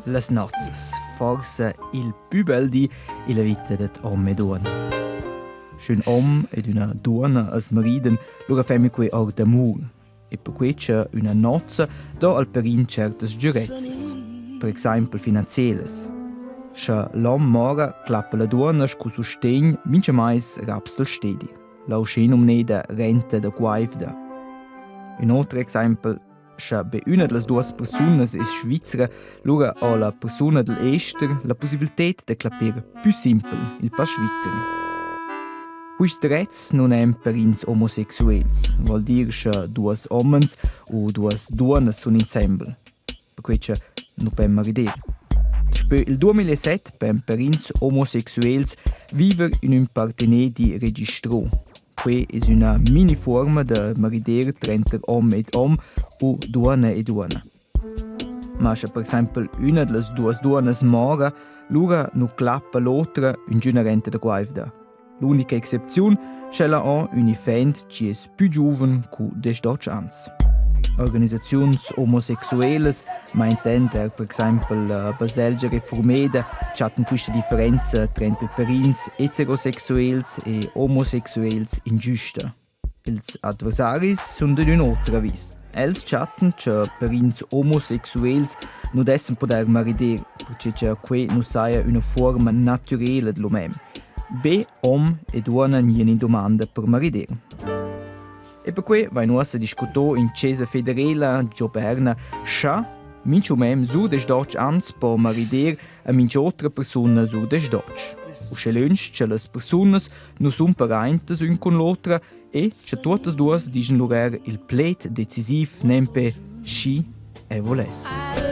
las nozzas, forse il più bel di la vita d'uomo e donna. Schön om ed una donna as mariden, lura femmi quei or d'amur. E per cui c'è una nozza do al perin certas giurezzas, per esempio finanzielles. Se l'om mora clappa la donna scu sustegn, mince mais raps del stedi. La uscenum neda rente da guaivda. Un altro esempio, se be una delle due persone è svizzera, allora ha la persona dell'ester la possibilità di clapere più semplice il pas svizzero. Questi drets non è per ins omosessuels, vuol dire che due uomini o due donne sono insieme, per cui non possiamo maridere. Per il 2007 per ins omosessuels vivere in un partenere registrato. Qui è una mini forma di maridere tra uomo e uomo o donna e donna. Ma se per esempio una delle due donne mora, allora non clappa l'altra in giunarente da guaivda. L'unica eccezione è la un event che è più giovane che 18 anni. Organisazioni omosessuelle, ma intende per esempio la Baselgia Reformeda, chatten questa differenza tra perins eterosessuali e omosessuali ingiusta. I avversari sono di un'altra vis. Els chatten che perins omosessuali non devono poter maridere, perché qui non sia una forma naturale dell'uomo. B, om e donna non domanda per maridere. E per cui vai noi a discutere in Chiesa Federale Gioberna se mince mem su des Dutch ans per maridere a mince altra persona su des Dutch. O se lunch che le persone non sono parenti un con l'altra e che tutte e due dicono loro il plet decisivo nempe sci e volesse.